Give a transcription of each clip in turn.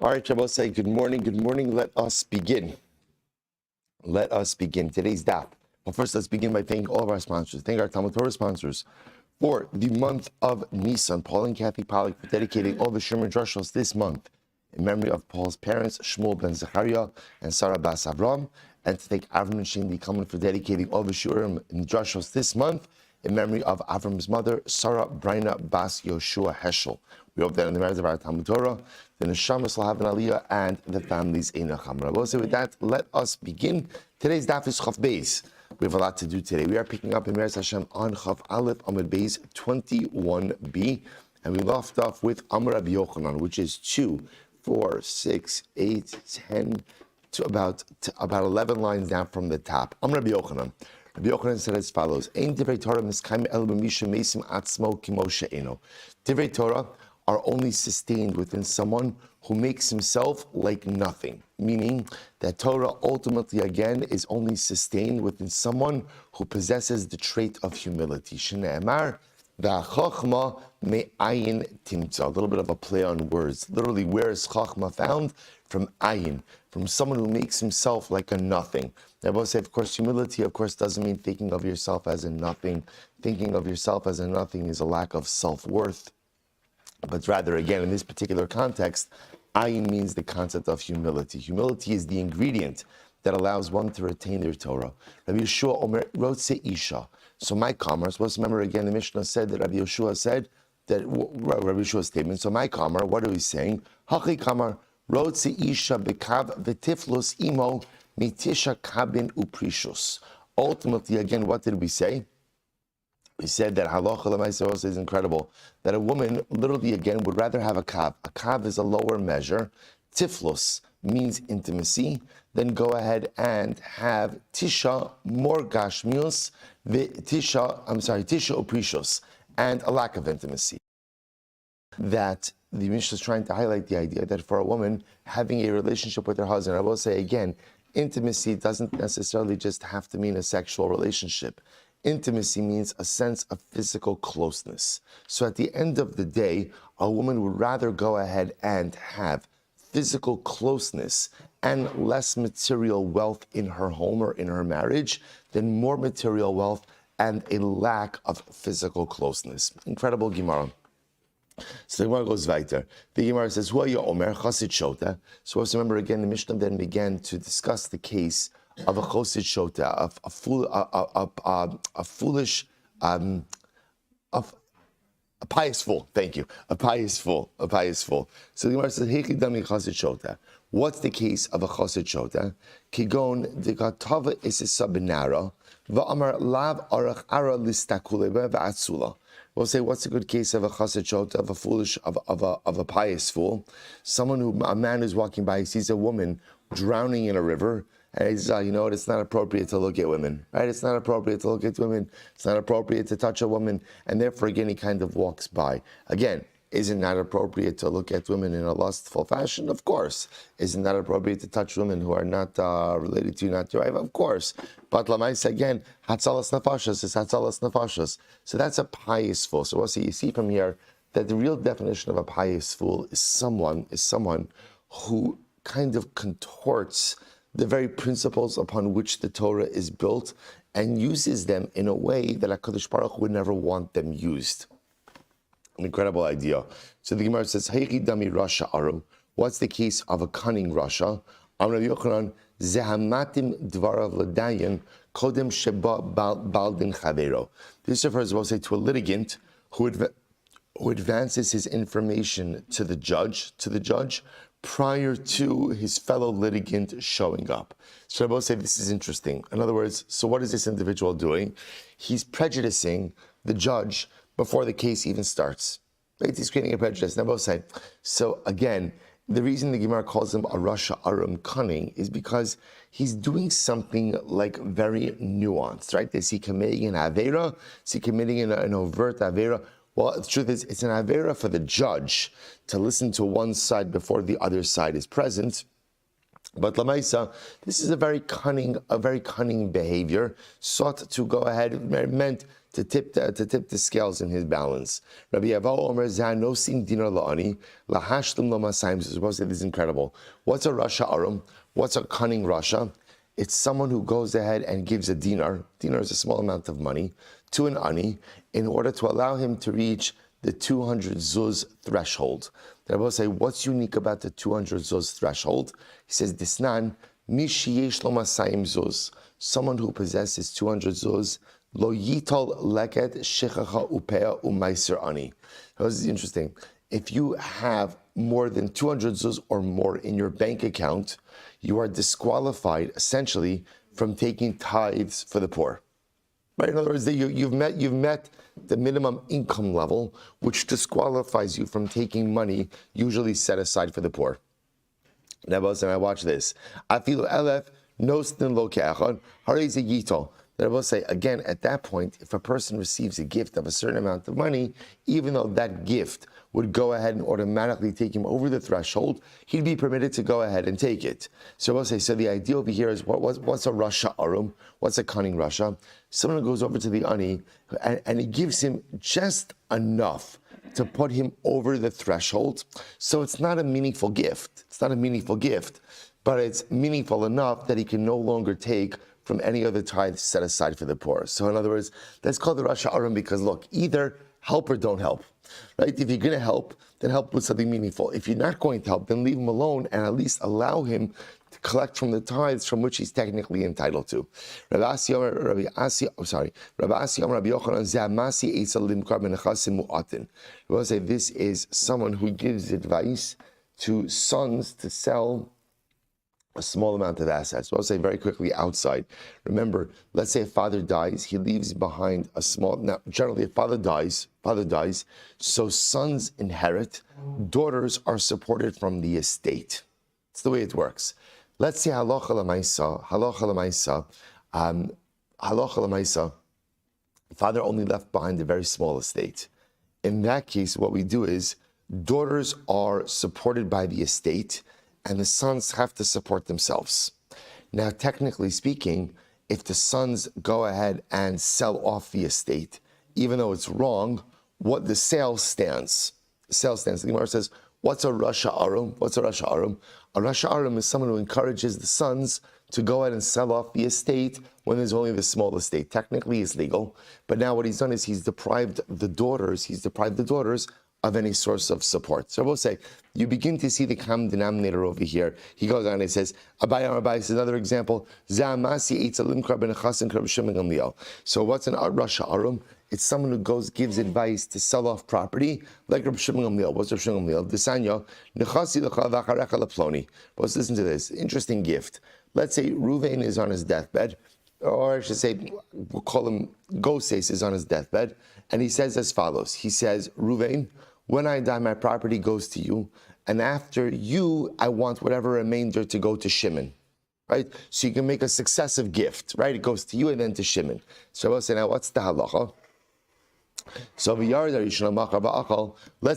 All right, Shabbos, say good morning. Good morning. Let us begin. Let us begin today's daf. But first, let's begin by thanking all of our sponsors. Thank our Talmud Torah sponsors for the month of Nisan. Paul and Kathy Pollack for dedicating all the Shirmer Drushos this month in memory of Paul's parents, Shmuel ben Zechariah and Sarah bas Avram, and to thank Avram and Shindi Kalman for dedicating all the Shurim and Drushos this month in memory of Avram's mother, Sarah Brina bas Yoshua Heschel. We hope that in the merits of our Talmud Torah, the Neshamas will have an aliyah and the families in Nacham. With that, let us begin. Today's daf is Chaf Beis. We have a lot to do today. We are picking up in Meretz Hashem on Chaf Aleph Amud Beis 21b, and we left off with Amar Rabbi Yochanan, which is 2, 4, 6, 8, 10, to about 11 lines down from the top. Amar Rabbi Yochanan. Rabbi Yochanan said as follows: Ein divrei Torah miskayim el b'misha meisim atzmo kimo she'eno. Divrei Torah are only sustained within someone who makes himself like nothing. Meaning that Torah ultimately, again, is only sustained within someone who possesses the trait of humility. Shne'emar v'achachma me'ayin timtza. A little bit of a play on words. Literally, where is chachma found? From ayin, from someone who makes himself like a nothing. Now, I will say, of course, humility, of course, doesn't mean thinking of yourself as a nothing. Thinking of yourself as a nothing is a lack of self-worth. But rather, again, in this particular context, ayin means the concept of humility. Humility is the ingredient that allows one to retain their Torah. Rabbi Yeshua Omer Rotze Isha. So my commerce, let's remember again, the Mishnah said that Rabbi Yeshua said that, Rabbi Yeshua's statement, so my kamar, what are we saying? Hachi kamar, Rotze Isha bekav v'tiflos imo mitisha kabin uprishus. Ultimately, again, what did we say? We said that halacha l'maaseh also is incredible. That a woman, literally again, would rather have a kav. A kav is a lower measure. Tiflos means intimacy. Then go ahead and have tisha, more gashmius, tisha uprishos, and a lack of intimacy. That the Mishnah is trying to highlight the idea that for a woman having a relationship with her husband, I will say again, intimacy doesn't necessarily just have to mean a sexual relationship. Intimacy means a sense of physical closeness. So at the end of the day, a woman would rather go ahead and have physical closeness and less material wealth in her home or in her marriage than more material wealth and a lack of physical closeness. Incredible Gemara. So the Gemara goes weiter. The Gemara says, "Hu haya omer chasid Sotah." So let's remember again, the Mishnah then began to discuss the case of a chosid Sotah, a pious fool. Thank you, a pious fool. So the Gemara says, "Hechi dami chosid Sotah." What's the case of a chosid Sotah? Kigon dekatava isisa benara va'amar lav arach ara listakuleba va'atzula. We'll say, what's a good case of a chosid Sotah, of a foolish, of a pious fool? A man who's walking by, he sees a woman drowning in a river, and he says, you know what, it's not appropriate to look at women, right? It's not appropriate to look at women. It's not appropriate to touch a woman. And therefore, again, he kind of walks by. Again, isn't that appropriate to look at women in a lustful fashion? Of course. Isn't that appropriate to touch women who are not related to you, not your wife? Of course. But Lamais, again, Hatzalas Nefashos is Hatzalas Nefashos. So that's a pious fool. So also you see from here that the real definition of a pious fool is someone who kind of contorts the very principles upon which the Torah is built and uses them in a way that HaKadosh Baruch Hu would never want them used. An incredible idea. So the Gemara says, "Heichi dami rasha aru." What's the case of a cunning rasha? Amar Rabbi Yochanan, "Zehamatim dvarav l'dayan kodem sheba baldin chavero." This refers, we'll say, to a litigant who advances his information to the judge prior to his fellow litigant showing up. So I will say this is interesting. In other words, so what is this individual doing? He's prejudicing the judge before the case even starts. Right? He's creating a prejudice. And I will say, so again, the reason the Gemara calls him a Rasha Arum, cunning, is because he's doing something like very nuanced, right? Is he committing an Avera? Is he committing an overt Avera? Well, the truth is, it's an Avera for the judge to listen to one side before the other side is present. But Lamaisa, this is a very cunning behavior, sought to go ahead, meant to tip the scales in his balance. Rabbi Yavao Omer Zanosim Dinar La'ani Lahashlim Lomasayim. This is incredible. What's a Rasha Arum? What's a cunning Rasha? It's someone who goes ahead and gives a dinar. Dinar is a small amount of money to an ani in order to allow him to reach the 200 zuz threshold. The Rebbe will say, what's unique about the 200 zuz threshold? He says, Disnan, mishiyesh lo masayim zuz. Someone who possesses 200 zuz, lo yitol leket shechacha upea umaiser ani. This is interesting. If you have more than 200 zuz or more in your bank account, you are disqualified, essentially, from taking tithes for the poor. Right? In other words, you've met the minimum income level, which disqualifies you from taking money usually set aside for the poor. Now, I watch this. I feel elef nostin lo ke'achad harei yitol. That I will say again, at that point, if a person receives a gift of a certain amount of money, even though that gift would go ahead and automatically take him over the threshold, he'd be permitted to go ahead and take it. So I will say, so the idea over here is what's a Rasha Arum? What's a cunning Rasha? Someone who goes over to the ani and he gives him just enough to put him over the threshold. So it's not a meaningful gift. It's not a meaningful gift, but it's meaningful enough that he can no longer take from any other tithe set aside for the poor. So in other words, that's called the Rasha Arum because look, either help or don't help, right? If you're going to help, then help with something meaningful. If you're not going to help, then leave him alone and at least allow him to collect from the tithes from which he's technically entitled to. Rabbi Asi Rabbi Yochanan Zamasi Eisa Limkar Benechasim Mu'atin. We will say this is someone who gives advice to sons to sell a small amount of assets. I'll say very quickly outside. Remember, let's say a father dies, he leaves behind a small, now generally if father dies, so sons inherit, daughters are supported from the estate. That's the way it works. Let's say halacha l'maisa, father only left behind a very small estate. In that case, what we do is, daughters are supported by the estate, and the sons have to support themselves. Now, technically speaking, if the sons go ahead and sell off the estate, even though it's wrong, what the sale stands. The Gemara says, what's a Rasha Arum? What's a Rasha Arum? A Rasha Arum is someone who encourages the sons to go ahead and sell off the estate when there's only the small estate. Technically, it's legal, but now what he's done is he's deprived the daughters of any source of support. So I will say, you begin to see the common denominator over here. He goes on and he says, Abai is another example. So what's an Rasha Arum? It's someone who gives advice to sell off property, like Rabbi Shmuel Silber. What's Rabbi Shmuel Silber? Let's listen to this. Interesting gift. Let's say Ruvain is on his deathbed, or I should say, we'll call him Goses is on his deathbed, and he says as follows. He says, Ruvain, when I die, my property goes to you, and after you, I want whatever remainder to go to Shimon, right? So you can make a successive gift, right? It goes to you and then to Shimon. So I'll say, now what's the halacha? So let's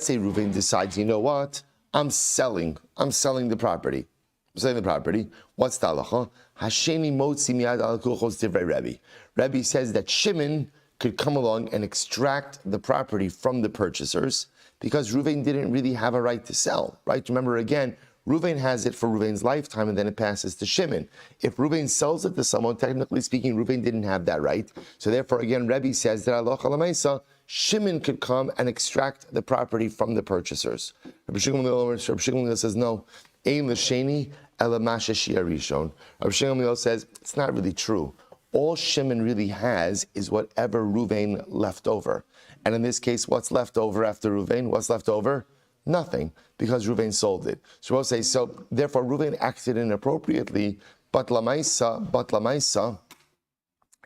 say Ruvain decides, you know what? I'm selling the property. What's the halacha? Hasheni motzi miyad al kulchos divrei Rebbe. Rebbe says that Shimon could come along and extract the property from the purchasers because Ruvain didn't really have a right to sell, right? Remember again, Ruvain has it for Ruvain's lifetime and then it passes to Shimon. If Ruvain sells it to someone, technically speaking, Ruvain didn't have that right. So therefore, again, Rebbe says that halacha l'maisa, Shimon could come and extract the property from the purchasers. Rabbi Shmuel says, no, ein l'sheni ela masha shia rishon. Rabbi Shmuel says, it's not really true. All Shimon really has is whatever Ruvain left over. And in this case, what's left over after Ruvain? What's left over? Nothing, because Ruvain sold it. So we'll say, so therefore Ruvain acted inappropriately, but lamaisa,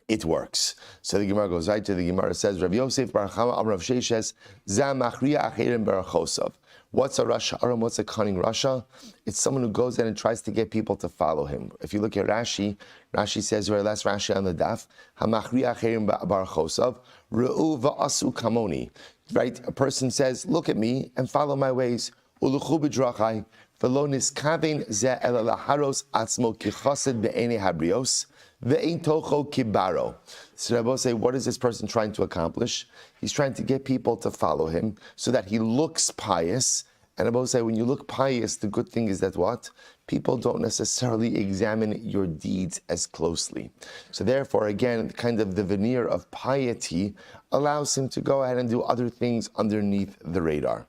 it works. So the Gemara goes right to the Gemara says, Rav Yosef Bar Chama Amar Rav Sheshes, Za Machriya Acherim Barachosav. What's a Rasha Aram? What's a cunning Rasha? It's someone who goes in and tries to get people to follow him. If you look at Rashi, Rashi says, very last Rashi on the daf, Hamachri acherim ba'chosav, re'u va'asu kamoni. Right? A person says, look at me and follow my ways. Uluchu b'drachai, v'lo niskaven ze ela laharos atzmo ki chased be'enei habrios, ve'ein tocho kibaro. So Rabbi say, what is this person trying to accomplish? He's trying to get people to follow him so that he looks pious. And Rabbi say, when you look pious, the good thing is that what? People don't necessarily examine your deeds as closely. So therefore, again, kind of the veneer of piety allows him to go ahead and do other things underneath the radar.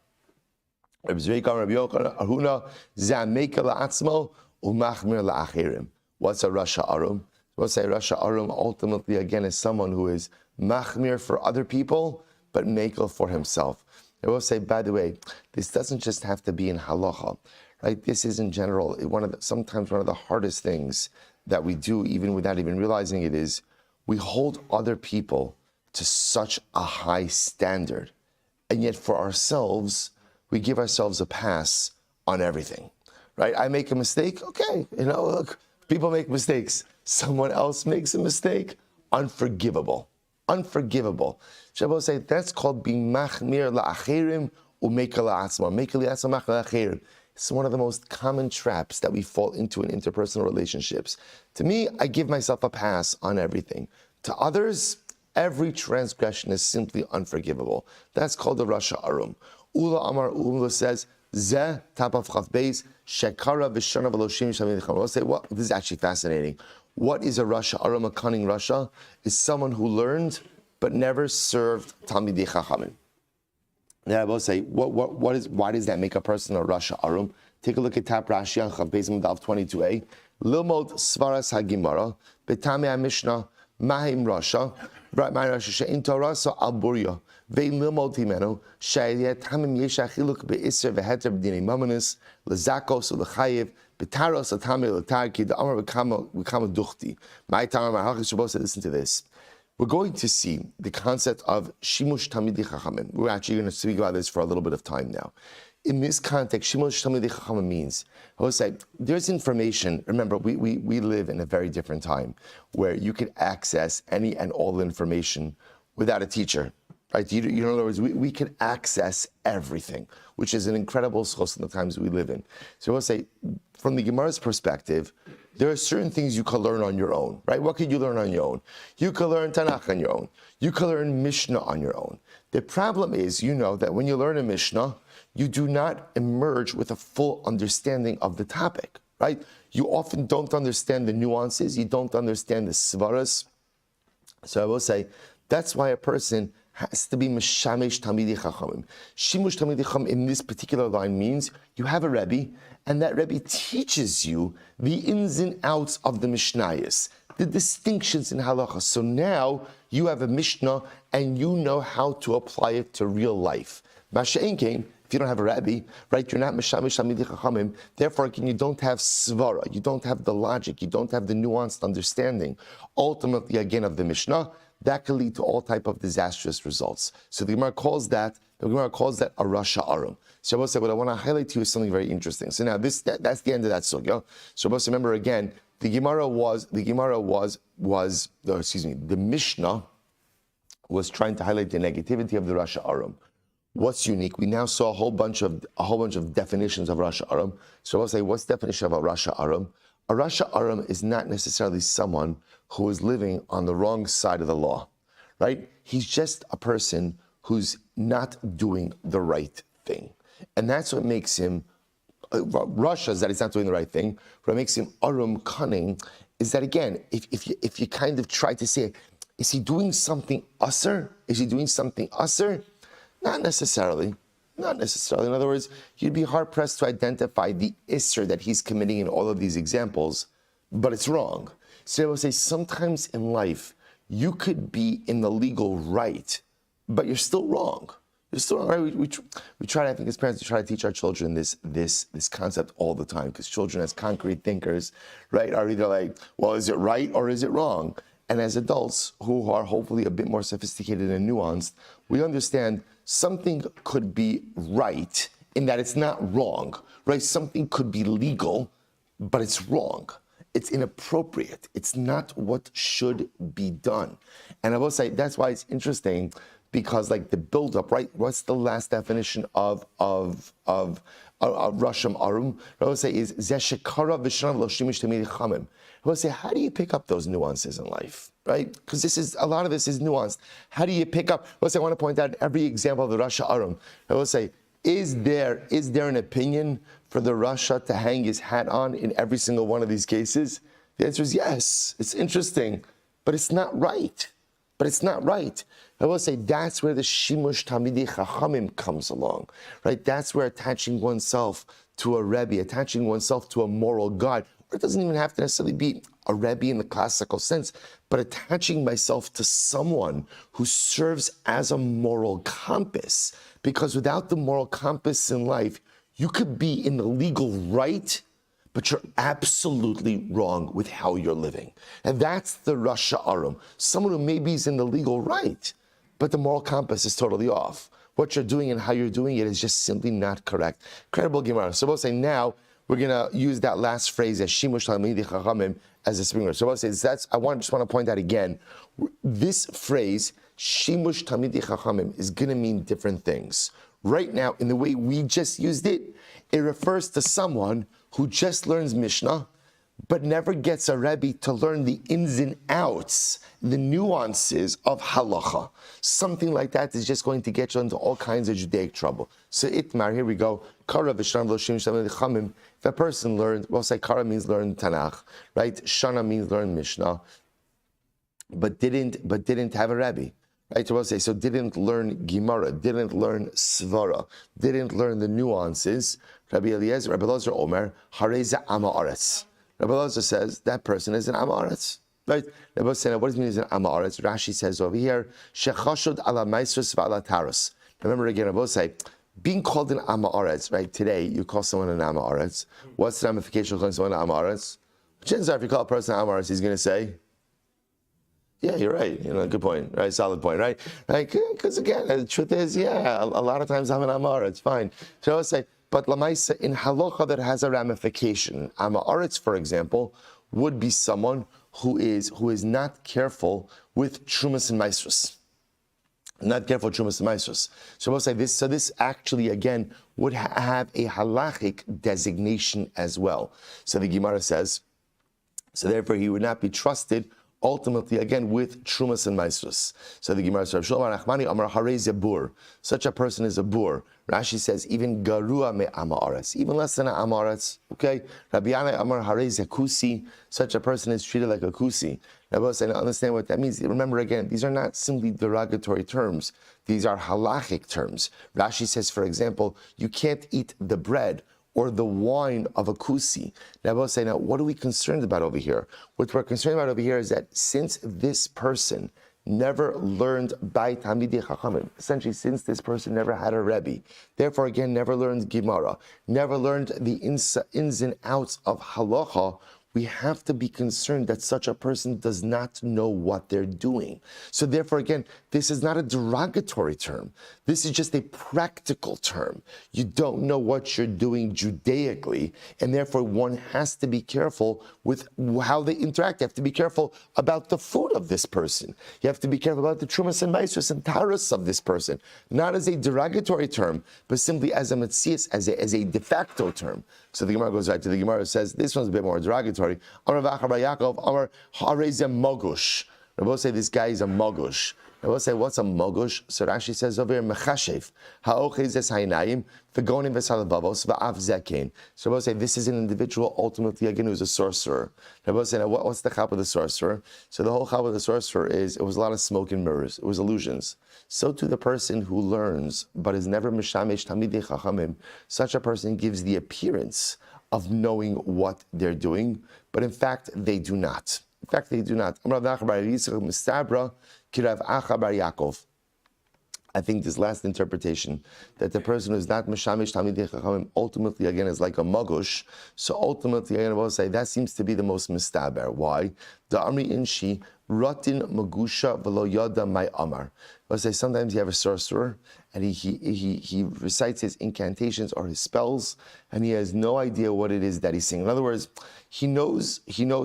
What's a Rasha Arum? We'll say Rasha Arum ultimately again is someone who is machmir for other people, but mekel for himself. I will say, by the way, this doesn't just have to be in halacha, right? This is in general sometimes one of the hardest things that we do, even without even realizing it, is we hold other people to such a high standard, and yet for ourselves, we give ourselves a pass on everything, right? I make a mistake, okay, look, people make mistakes. Someone else makes a mistake, unforgivable. Shabbos say that's called being machmir la'acherim u'mekel la'atzma. Mekel la'atzma machmir la'acherim. It's one of the most common traps that we fall into in interpersonal relationships. To me, I give myself a pass on everything. To others, every transgression is simply unforgivable. That's called the Rasha Arum. Ula Amar Ula says, Zeh tapav chav beis shekara v'shana v'loshim shamim v'cham. We'll say, well, this is actually fascinating. What is a Rasha Arum, a cunning Rasha? Is someone who learned but never served Talmidei Chachamim. Now I will say, why does that make a person a Rasha Arum? Take a look at Tap Rashi on Chav Beis Madav 22a. Lilmod Svaras HaGimara Betamei HaMishnah Mahim Rasha Mahim Rasha She'in Torah So Alburia Ve'in Lilmod Himenu She'ayet Hamim Yesh Achiluk Be'isr Ve'heter B'dinei Mamonis L'Zakos U'Lechayev B'taros Atamei L'Tarki D'Amar V'kama Duchti. My Tamar Mahachis Shabbos said, listen to this. We're going to see the concept of Shimush Talmidei Chachamim. We're actually going to speak about this for a little bit of time now. In this context, Shimush Talmidei Chachamim means, I would say, there's information. Remember, we live in a very different time where you can access any and all information without a teacher. Right? In other words, we can access everything, which is an incredible source in the times we live in. So I will say, from the Gemara's perspective, there are certain things you can learn on your own, right? What could you learn on your own? You can learn Tanakh on your own. You can learn Mishnah on your own. The problem is, that when you learn a Mishnah, you do not emerge with a full understanding of the topic, right? You often don't understand the nuances. You don't understand the svaras. So I will say, that's why a person has to be Meshamesh Talmidei Chachamim. Shimush Talmidei Chachamim in this particular line means you have a Rebbe, and that Rebbe teaches you the ins and outs of the Mishnayos, the distinctions in halacha. So now you have a Mishnah, and you know how to apply it to real life. Masha'en came, if you don't have a Rebbe, right, you're not Meshamesh Talmidei Chachamim, therefore again, you don't have svara, you don't have the logic, you don't have the nuanced understanding, ultimately again of the Mishnah. That can lead to all type of disastrous results. So the Gemara calls that a Rasha Arum. So what I want to highlight to you is something very interesting. So now that's the end of that sugya. So remember again, the Mishnah was trying to highlight the negativity of the Rasha Arum. What's unique? We now saw a whole bunch of definitions of Rasha Arum. So I'll say, what's the definition of a Rasha Arum? A Rasha Arum is not necessarily someone who is living on the wrong side of the law, right? He's just a person who's not doing the right thing. And that's what makes him, Rasha is that he's not doing the right thing. What makes him Arum, cunning, is that again, if you kind of try to say, is he doing something usser? Is he doing something usser? Not necessarily. Not necessarily. In other words, you'd be hard-pressed to identify the isser that he's committing in all of these examples, but it's wrong. So I will say sometimes in life, you could be in the legal right, but you're still wrong. You're still wrong, right? We try, I think as parents, we try to teach our children this concept all the time, because children as concrete thinkers, right, are either like, well, is it right or is it wrong? And as adults who are hopefully a bit more sophisticated and nuanced, we understand something could be right in that it's not wrong, right? Something could be legal, but it's wrong. It's inappropriate. It's not what should be done. And I will say that's why it's interesting, because like the buildup, right? What's the last definition of Rasham Arum? I will say is Zeshekara Vishnav Lo Shimish Tamid Chamim. I will say, how do you pick up those nuances in life, right? Because a lot of this is nuanced. How do you pick up? I will say, I want to point out every example of the Rasha Arum. I will say, is there an opinion for the Rasha to hang his hat on in every single one of these cases? The answer is yes. It's interesting, but it's not right. I will say that's where the Shimush Tamidi Chachamim comes along, right? That's where attaching oneself to a Rebbe, attaching oneself to a moral guide, or it doesn't even have to necessarily be a Rebbe in the classical sense, but attaching myself to someone who serves as a moral compass. Because without the moral compass in life, you could be in the legal right, but you're absolutely wrong with how you're living. And that's the Rasha Arum. Someone who maybe is in the legal right, but the moral compass is totally off. What you're doing and how you're doing it is just simply not correct. Incredible Gemara. So we'll say now, we're going to use that last phrase as Shimush Talmidei Chachamim as a sprinkler. So we'll say just want to point out again, this phrase, Shimush Talmidei Chachamim, is going to mean different things. Right now, in the way we just used it, it refers to someone who just learns Mishnah, but never gets a Rebbe to learn the ins and outs, the nuances of halacha. Something like that is just going to get you into all kinds of Judaic trouble. So Itmar, here we go. Kara v'shana lo shim shamei chamim. If a person learned, we'll say Kara means learn Tanakh, right? Shana means learn Mishnah, but didn't have a Rebbe. Right, so we'll say, so didn't learn Gemara, didn't learn Svara, didn't learn the nuances. Rabbi Eliezer Omer, Hareza Ama Aretz. Rabbi Eliezer says that person is an Ama Aretz. Right? Rabbi Eliezer, what does it mean is an Ama Aretz? Rashi says over here, Shechashud ala Maisrus v'ala Taras. Remember again, Rabbi Eliezer, being called an Ama Aretz, right? Today, you call someone an Ama Aretz. What's the ramification of calling someone an Ama Aretz? Chances are, if you call a person an Ama Aretz, he's going to say, yeah, you're right. Good point. Right, solid point. Right, because again, the truth is, a lot of times I'm an Amar. It's fine. So I would say, but lamaisa in halacha that has a ramification. Amaretz, for example, would be someone who is not careful with trumas and maestros. Not careful with trumas and maestros. So I will say this. So this actually again would have a halachic designation as well. So the Gemara says, so therefore he would not be trusted ultimately, again, with Trumas and Maestros. So the Gemara says, Amar Harei Zebur. Such a person is a bur. Rashi says, even Garua me Amaretz, even less than an Amaretz. Okay? Rabbi Yana Amar Harei Zekusi. Such a person is treated like a kusi. Now, I understand what that means. Remember, again, these are not simply derogatory terms. These are halachic terms. Rashi says, for example, you can't eat the bread or the wine of a kusi. Now, I will say, what are we concerned about over here? What we're concerned about over here is that since this person never learned by Talmidei Chachamim, essentially since this person never had a Rebbe, therefore again never learned Gemara, never learned the ins and outs of halacha, we have to be concerned that such a person does not know what they're doing. So therefore, again, this is not a derogatory term. This is just a practical term. You don't know what you're doing Judaically, and therefore one has to be careful with how they interact. You have to be careful about the food of this person. You have to be careful about the trumas and maestros and taras of this person, not as a derogatory term, but simply as a metzias, as a de facto term. So the Gemara goes right to the Gemara, says this one's a bit more derogatory. Amar Vachar Bar Yaakov, Amar Hareze Mogush. They both say this guy is a Mogush. They both say, what's a Mogush? So Rashi says over here, Mechashev, Ha'ochez es Hainayim, V'gonim v'salavavos, V'av zekein. So they both say this is an individual, ultimately, again, who's a sorcerer. They both say, now what's the chap of the sorcerer? So the whole chap of the sorcerer is, it was a lot of smoke and mirrors. It was illusions. So to the person who learns, but is never Mishamesh Talmidei Chachamim, such a person gives the appearance of knowing what they're doing, but in fact, they do not. In fact, they do not. I think this last interpretation, that the person who is not Mishamish Talmidei Chachamim ultimately, again, is like a Magush. So ultimately, again, I will say, that seems to be the most mistaber. Why? The Amri Inshi, Ratin magusha v'lo yada my amar. Let's say sometimes you have a sorcerer and he recites his incantations or his spells and he has no idea what it is that he's saying. In other words, he knows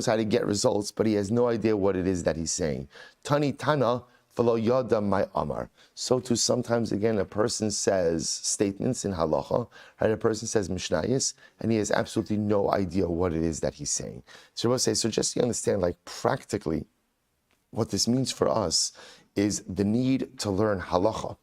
how to get results, but he has no idea what it is that he's saying. Tani tana v'lo yada my amar. So too sometimes again a person says statements in halacha, right? A person says mishnayos and he has absolutely no idea what it is that he's saying. So we'll say, so just so you understand, like practically, what this means for us is the need to learn halacha.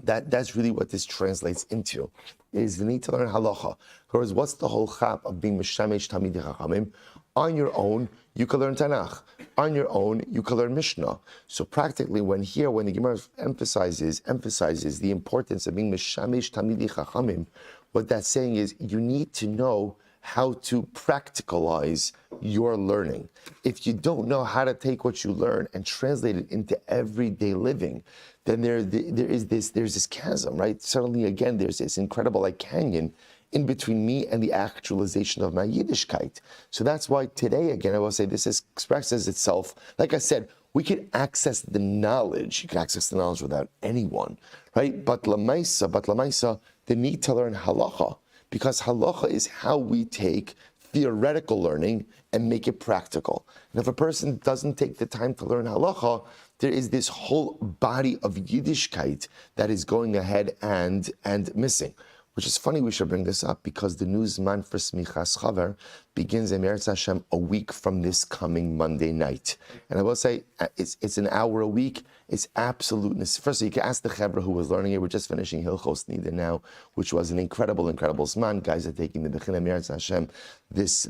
That's really what this translates into, is the need to learn halacha. Whereas what's the whole chap of being mishamesh tamidei chachamim? On your own, you can learn Tanakh. On your own, you can learn Mishnah. So practically, when the Gemara emphasizes the importance of being mishamesh tamidei chachamim, what that's saying is you need to know how to practicalize your learning. If you don't know how to take what you learn and translate it into everyday living, then there's this chasm, right? Suddenly, again, there's this incredible canyon in between me and the actualization of my Yiddishkeit. So that's why today, again, I will say this expresses itself. Like I said, we can access the knowledge. You can access the knowledge without anyone, right? But lamaisa, the need to learn halacha, because halacha is how we take theoretical learning and make it practical. And if a person doesn't take the time to learn halacha, there is this whole body of Yiddishkeit that is going ahead and missing. Which is funny we should bring this up because the new Zman for Smichas Chaver begins in Eretz Hashem a week from this coming Monday night. And I will say, it's an hour a week. It's absoluteness. First, you can ask the Chaver who was learning it. We're just finishing Hilchos Nida now, which was an incredible Zman. Guys are taking the Bechina Eretz Hashem this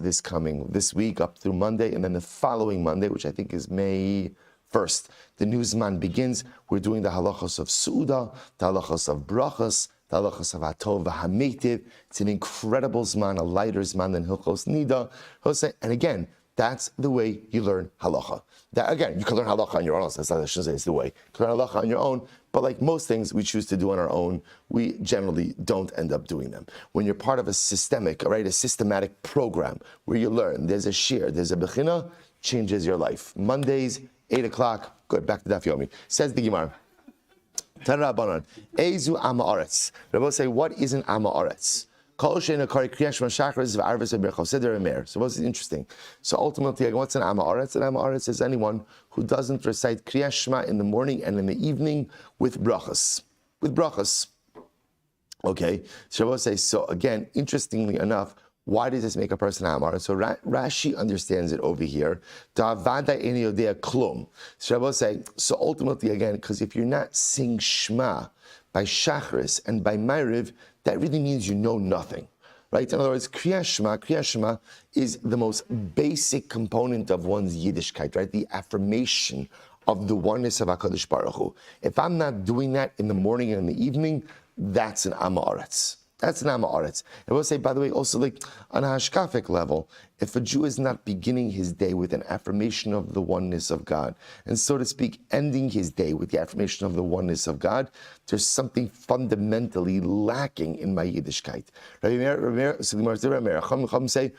week up through Monday, and then the following Monday, which I think is May 1st, the new Zman begins. We're doing the halachos of Sotah, the halachos of brachas, the halachos of Hatov v'Hametiv. It's an incredible Zman, a lighter Zman than Hilchos Nida. And again, that's the way you learn halacha. That, again, you can learn halacha on your own. That's not I shouldn't say it's the way. You can learn halacha on your own, but like most things we choose to do on our own, we generally don't end up doing them. When you're part of a systematic program where you learn, there's a shir, there's a bechina, changes your life. Mondays, 8 o'clock, good, back to Daf Yomi. Says the Gemara. Tarabanan, Ezu Ama Aretz. Rabbi say, what is an Ama Aretz? So what's interesting? So ultimately, what's an Ama Aretz? An Ama Aretz is anyone who doesn't recite Kriyas Shema in the morning and in the evening with brachas. Okay, so Rabbi say, so again, interestingly enough, why does this make a person Amar? So Rashi understands it over here. So Rabbi say, so ultimately again, because if you're not saying Shema by Shachris and by Ma'ariv, that really means you know nothing, right? In other words, Kriyas Shema is the most basic component of one's Yiddishkeit, right? The affirmation of the oneness of HaKadosh Baruch Hu. If I'm not doing that in the morning and in the evening, that's an Amaretz. That's an Amaretz. I will say, by the way, also like on a hashkafic level, if a Jew is not beginning his day with an affirmation of the oneness of God, and so to speak, ending his day with the affirmation of the oneness of God, there's something fundamentally lacking in my Yiddishkeit. Say,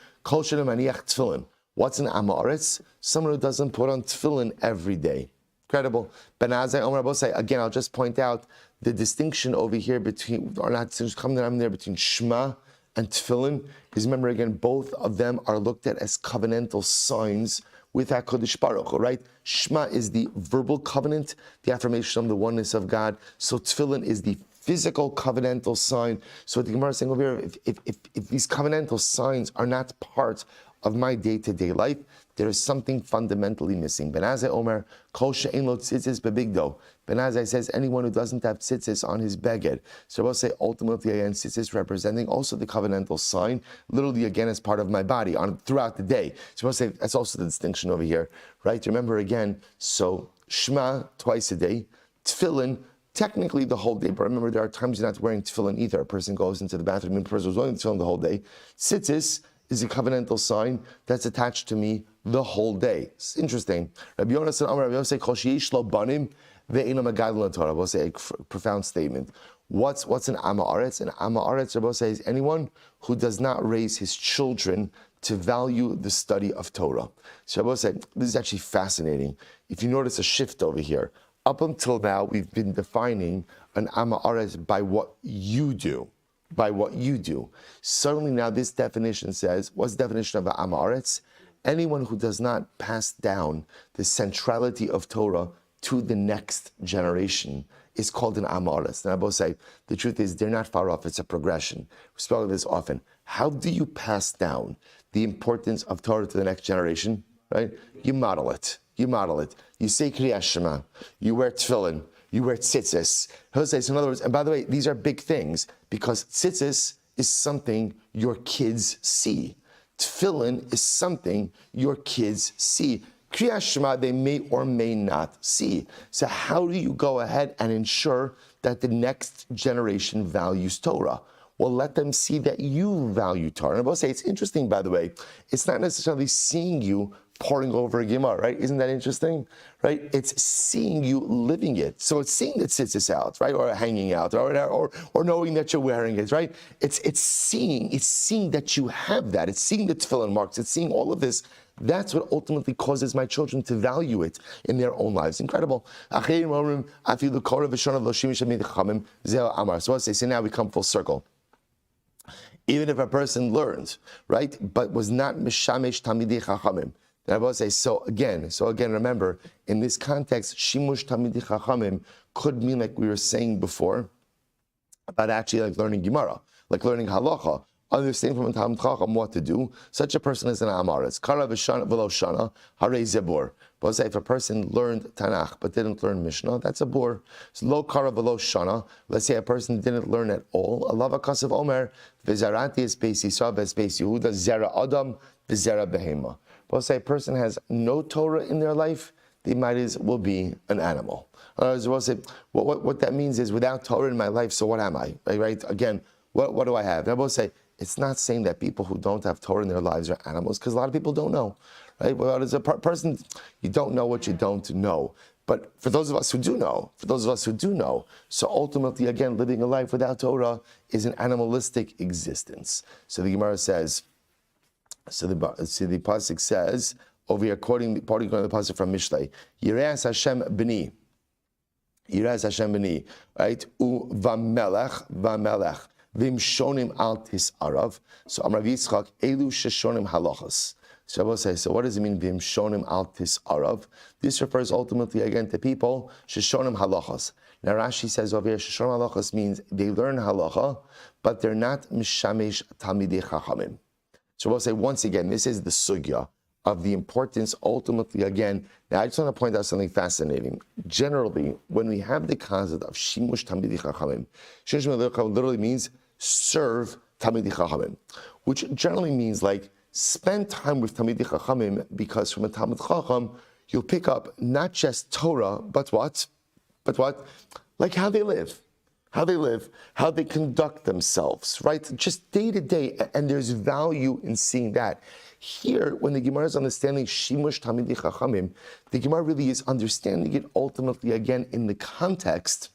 what's an Amaretz? Someone who doesn't put on tefillin every day. Credible. Again, I'll just point out the distinction over here between Shema and Tefillin is, remember again, both of them are looked at as covenantal signs with HaKadosh Baruch Hu, right? Shema is the verbal covenant, the affirmation of the oneness of God. So Tefillin is the physical covenantal sign. So the Gemara is saying over here, if these covenantal signs are not part of my day-to-day life, there is something fundamentally missing. Ben Azai Omer, Kol she'ein lo tzitzis bebigdo. Ben Azai says anyone who doesn't have tzitzis on his beged. So we'll say ultimately again, tzitzis representing also the covenantal sign, literally again as part of my body throughout the day. So we'll say that's also the distinction over here, right? Remember again, so Shema twice a day, Tefillin technically the whole day, but remember there are times you're not wearing tefillin either. A person goes into the bathroom and the person was wearing tefillin the whole day. Tzitzis is a covenantal sign that's attached to me the whole day. It's interesting. Rabbi Yonasan Amar Rabbi Yosef Kol sheyesh lo banim ve'eino megadol Torah. We'll say a profound statement. What's an Ama Aretz? An Ama Aretz, Rabbi says, anyone who does not raise his children to value the study of Torah. Shabbos said, this is actually fascinating. If you notice a shift over here, up until now, we've been defining an Am Haaretz by what you do. By what you do. Suddenly now this definition says, what's the definition of an Am Haaretz? Anyone who does not pass down the centrality of Torah to the next generation is called an Am Haaretz. And I both say, the truth is, they're not far off, it's a progression. We speak of this often. How do you pass down the importance of Torah to the next generation? Right? You model it. You model it. You say Kriyas Shema. You wear tefillin. You wear tzitzis. He'll say, so in other words, and by the way, these are big things because tzitzis is something your kids see. Tefillin is something your kids see. Kriyas Shema they may or may not see. So how do you go ahead and ensure that the next generation values Torah? Well, let them see that you value Torah. And I will say, it's interesting, by the way, it's not necessarily seeing you poring over a Gemara, right? Isn't that interesting, right? It's seeing you living it. So it's seeing that tzitzis out, right? Or hanging out, or knowing that you're wearing it, right? It's seeing that you have that. It's seeing the tefillin marks. It's seeing all of this. That's what ultimately causes my children to value it in their own lives. Incredible. So I'll say, now we come full circle. Even if a person learned, right, but was not mishamesh tamidei chachamim. Then I will say, so again, remember, in this context, shimush tamidei chachamim could mean, like we were saying before, about actually like learning Gemara, like learning halacha, understanding from a Talmid Chacham what to do. Such a person is an Am Haaretz. Kara v'shana v'lo shana, harei zebor. But say if a person learned Tanakh but didn't learn Mishnah, that's a bor. So lo kara v'lo shana. Let's say a person didn't learn at all. Allah v'kasav omer v'zarati es beis Yisrael v'es Yehuda zera adam v'zera behema. But say a person has no Torah in their life, they might as well be an animal. We'll say, what that means is without Torah in my life, so what am I? Right? Again, what do I have? And I will say, it's not saying that people who don't have Torah in their lives are animals, because a lot of people don't know. Right? Well, as a person, you don't know what you don't know. But for those of us who do know, so ultimately, again, living a life without Torah is an animalistic existence. So the Gemara says, the pasuk says over here, quoting the pasuk from Mishlei, Yiras Hashem b'ni, right? U vamelech. Vim shonim al tisarav. So Amar Yitzchak elu sheshonim halachas. So I will say, so what does it mean vim shonim al tisarav? This refers ultimately again to people sheshonim halachas. Now Rashi says over here, sheshonim halachas means they learn halacha, but they're not mishamesh talmidei chachamim. So we'll say once again, this is the sugya of the importance ultimately again. Now I just want to point out something fascinating. Generally, when we have the concept of shimush talmidei chachamim, shimush talmidei chachamim literally means serve talmidei chachamim, which generally means like spend time with talmidei chachamim, because from a talmid chacham you'll pick up not just Torah, but what? Like how they live, how they conduct themselves, right? Just day to day, and there's value in seeing that. Here, when the Gemara is understanding shimush talmidei chachamim, the Gemara really is understanding it ultimately again in the context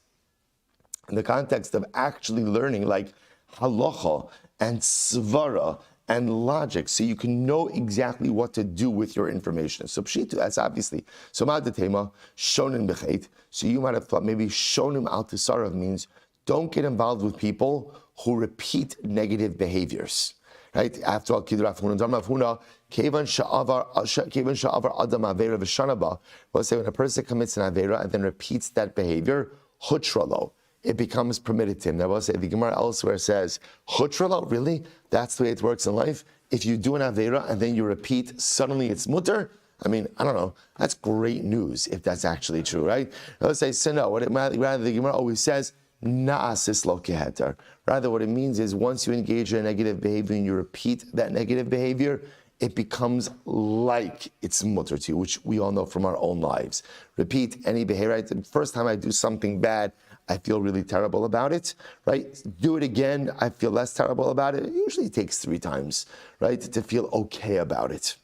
of actually learning like halacha and svara and logic, so you can know exactly what to do with your information. So pshitu, that's obviously. So ma'adatema, shonim b'cheit. So you might have thought maybe shonim al tisarav means don't get involved with people who repeat negative behaviors. Right? After all, Kidra Afhuna, Kevan Sha'avar Adam Avera V'Shanaba. We'll say when a person commits an Avera and then repeats that behavior, Hutralo, it becomes permitted to him. Now we'll say the Gemara elsewhere says, Hutralo, really? That's the way it works in life? If you do an Avera and then you repeat, suddenly it's mutter? I mean, I don't know. That's great news if that's actually true, right? Let's say, so no, rather the Gemara always says, Na'asis lo keheter. Rather, what it means is once you engage in a negative behavior and you repeat that negative behavior, it becomes like it's mutter to you, which we all know from our own lives. Repeat any behavior. Right? The first time I do something bad, I feel really terrible about it. Right? Do it again, I feel less terrible about it. It usually takes 3 times, right, to feel okay about it.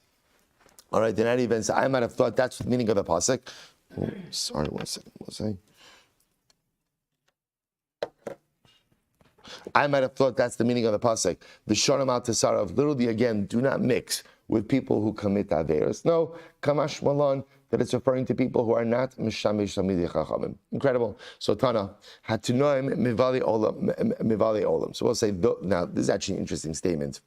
All right. In any event, I might have thought that's the meaning of the pasuk. Oh, sorry, one second. What was I? I might have thought that's the meaning of the pasuk. V'shonam al tesarav. Literally, again, do not mix with people who commit averos. No, kamash malon, that it's referring to people who are not mishamish tamidei chachamim. Incredible. So Tana hatunoim mivali olam. So we'll say now. This is actually an interesting statement.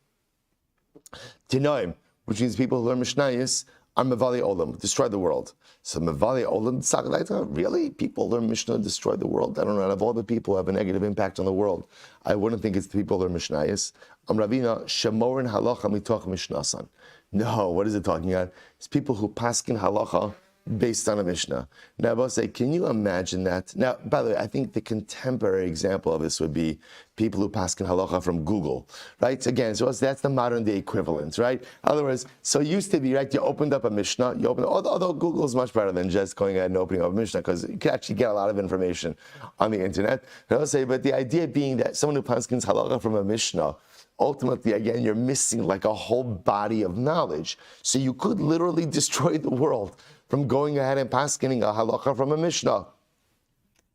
Tinoim, which means people who learn Mishnayos, are Mevali Olam, destroy the world. So Mevali Olam, really? People learn Mishnah, destroy the world? I don't know. Out of all the people who have a negative impact on the world, I wouldn't think it's the people who learn Mishnayos. Ravina, Shemorin Halacha Mitoch Mishnasan. No, what is it talking about? It's people who paskin halacha based on a Mishnah. Now, I will say, can you imagine that? Now, by the way, I think the contemporary example of this would be people who paskin halacha from Google, right? Again, so that's the modern day equivalent, right? In other words, so it used to be, right, you opened up a Mishnah, although Google is much better than just going ahead and opening up a Mishnah, because you can actually get a lot of information on the internet. And I'll say, but the idea being that someone who paskins halacha from a Mishnah, ultimately, again, you're missing like a whole body of knowledge. So you could literally destroy the world from going ahead and paskening a halacha from a Mishnah.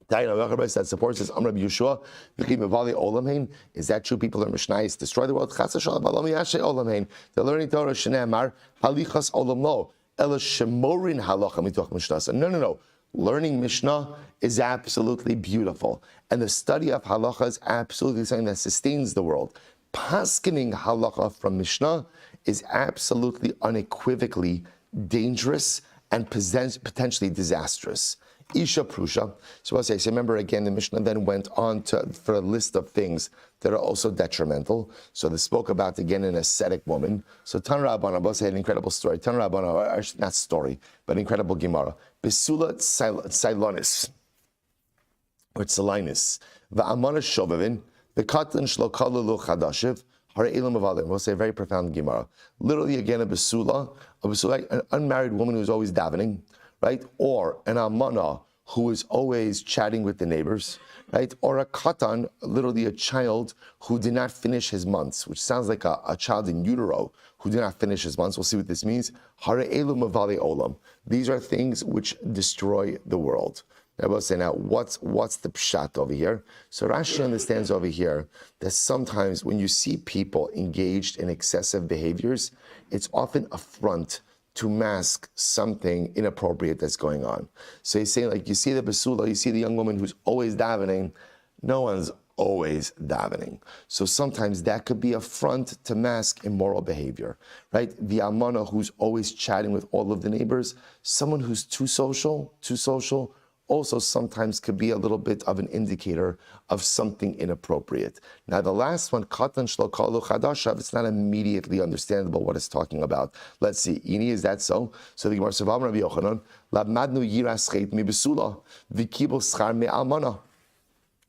That supports this. Rabbi Yeshua, is that true? People are Mishnayos destroy the world. They're learning Torah. Shneimar halichas olam lo ela shemorin halacha mitoch mishnah. No. Learning Mishnah is absolutely beautiful, and the study of halacha is absolutely something that sustains the world. Paskening halacha from Mishnah is absolutely unequivocally dangerous and potentially disastrous. Isha Prusha. So I'll say, remember again, the Mishnah then went on for a list of things that are also detrimental. So they spoke about, again, an ascetic woman. So Tan Rabbana, I'll say an incredible story. Tan Rabbana, not story, but incredible Gemara. Besula Tzailonis, or Tzailonis. Va'amana Shovavin, the Katan Shlokalu Chadashiv, We'll say a very profound Gemara. Literally, again, a besula, an unmarried woman who's always davening, right? Or an amana who is always chatting with the neighbors, right? Or a katan, literally a child who did not finish his months, which sounds like a child in utero who did not finish his months. We'll see what this means. Hare'elu mavali olam. These are things which destroy the world. I will say now, what's the pshat over here? So Rashi understands over here that sometimes when you see people engaged in excessive behaviors, it's often a front to mask something inappropriate that's going on. So he's saying, like, you see the basula, you see the young woman who's always davening. No one's always davening. So sometimes that could be a front to mask immoral behavior, right? The amana who's always chatting with all of the neighbors, someone who's too social, also sometimes could be a little bit of an indicator of something inappropriate. Now the last one, Katan Shlokalu Chadashav, it's not immediately understandable what it's talking about. Let's see, Ini, is that so? So the Gemara says, Rabbi Yochanan, Lamadnu yiras chet mi besula, v'kibul schar me almana.